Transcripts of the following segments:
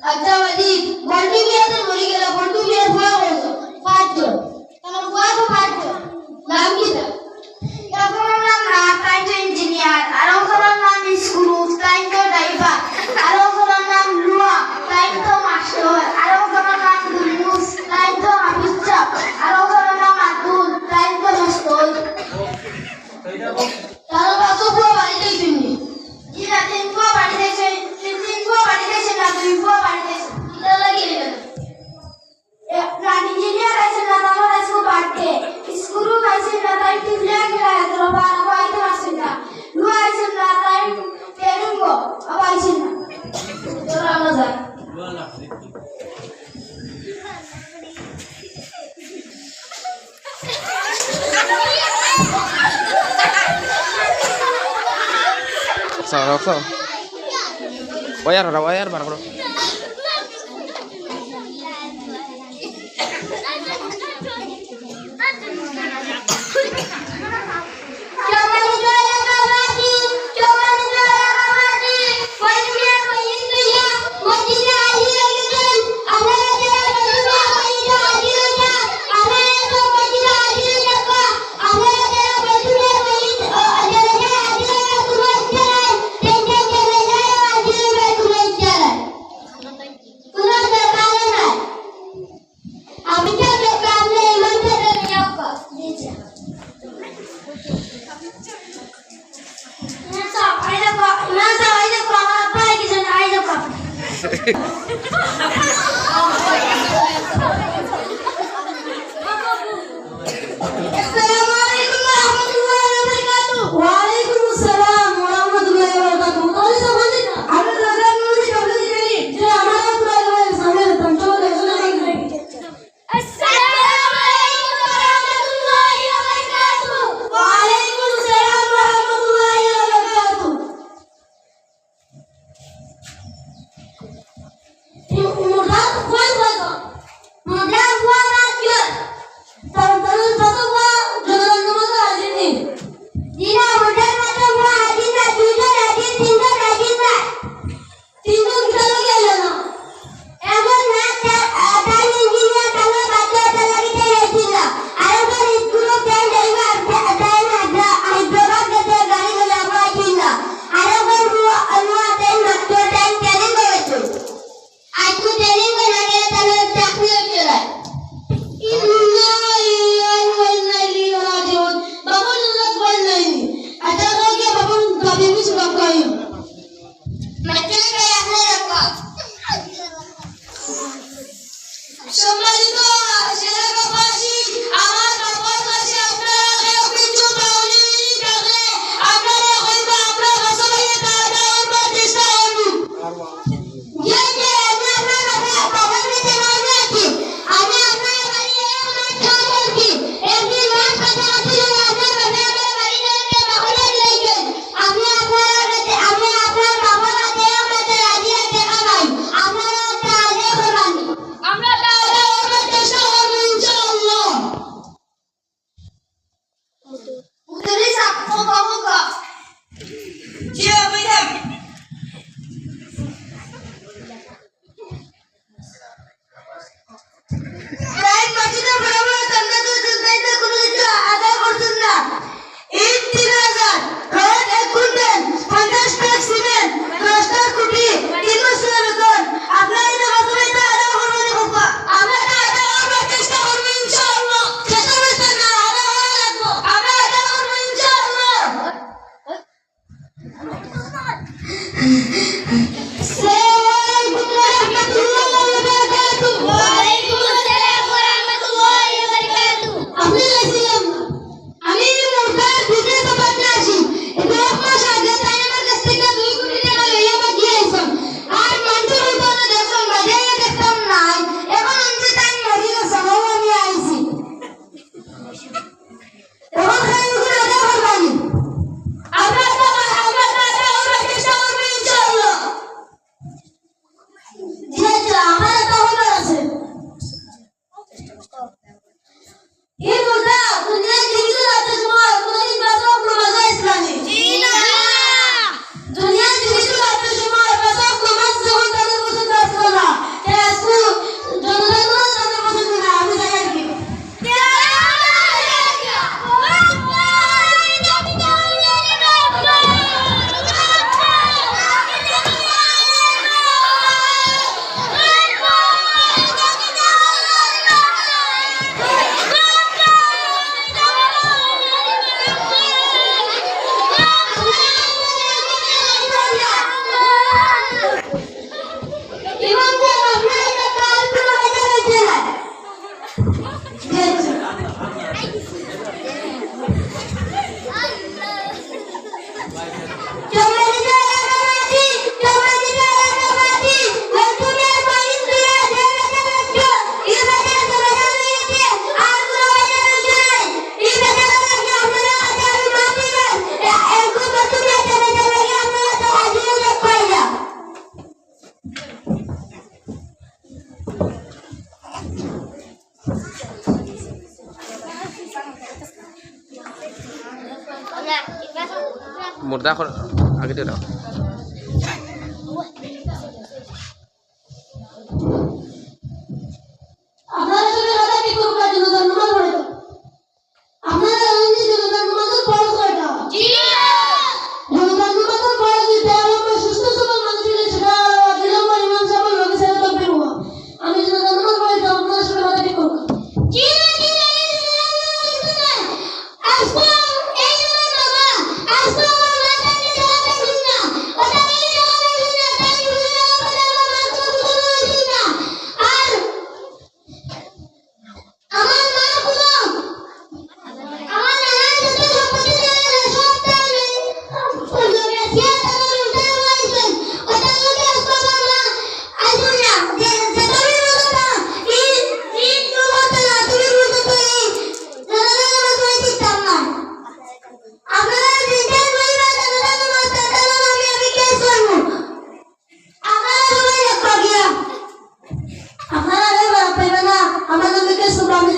আচ্ছা বাজি বন্টি মিয়াতে মরে গেল বন্টি মিয়ার বুয়া হলো পাঁচজন তোমার বুয়া তো পাঁচজন নাম কি না একজনের নাম রাইট ইঞ্জিনিয়ার আর একজনের নাম স্কুল তাই তো ড্রাইভার আর একজনের নাম লুয়া তাই তো মাস্টার আর একজনের নাম দুলুস তাই তো হাফিজা আর একজনের নাম আব্দুল তাই তো মাস্টার তার কত বুয়া বাড়িতে শুনি ইরা তিন বুয়া বাড়িতে শুনি তিন বুয়া বাড়িতে শুনি না দুই বুয়া বাড়িতে শুনি এটা লাগি রে রানি ইঞ্জিনিয়ার আছে না আমার স্কুল পাঠে স্কুল আছে না তাই টিভলে গেলা তো বাবা আইতে আসে না লুয়া আছে না তাই পেরুঙ্গো আবার আছে না তোরা আমরা যাই So, wayar barang bro. মোট দেখো আগে দিয়ে দাও আপনারা সবাই কথা কি করব কাজে ধন্যবাদ পড়ে দাও আপনারা জানেন যে ধন্যবাদ পড়ো কয়টা জি ধন্যবাদ পড়ো দিতে আমরা সুস্থ সবল মানুষের সেটা দিলাম পরিমাণ সবল লোকের সাথে তো বের হওয়া আমি ধন্যবাদ পড়ে দাও আপনারা সবাই কথা কি করব জি জি আজকে এই বাবা আজকে আমার মাথাতে দেওয়া শুন না কথা বলি দেওয়া শুন না তাই বুঝলো কথা আমার কথা শুন না আর আমার মা বলো আমার নানা সাথে সম্পত্তি দেওয়া সব টাইমে ওজনে সিয়া তাদের উল্টা হয়েছে ওটা লোকে আসবার না আসুন না যে তুমি বলো না এই বলতে না তুমি বলতে তো এই নানা নানা দিতাম না আপনারা ডিটেইল বলবেন নানা নানা তাহলে আমি কেস করব আপনারা সবাই একটা গিয়া আপনারা আরে পাইবে না আমাদের কেস করব আমি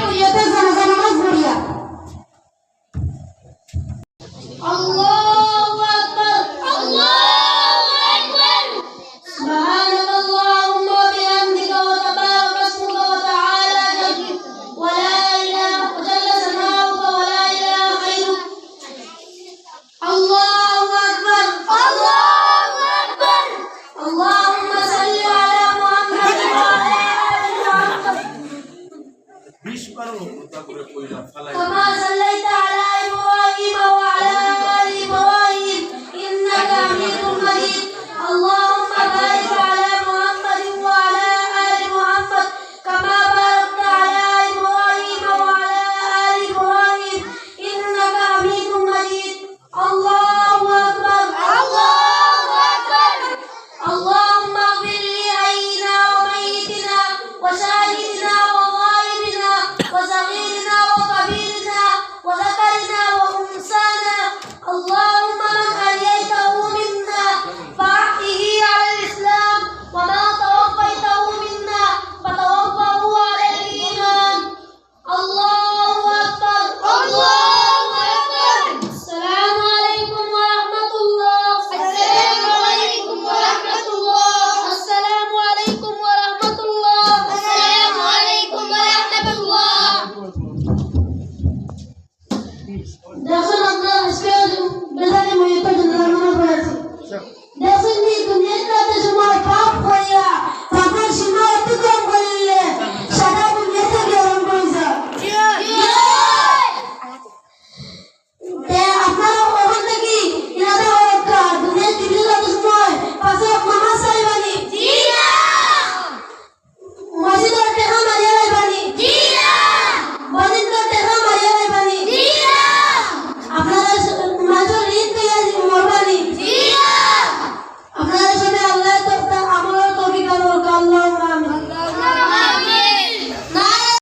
আমি একটা লাইভ করি Allah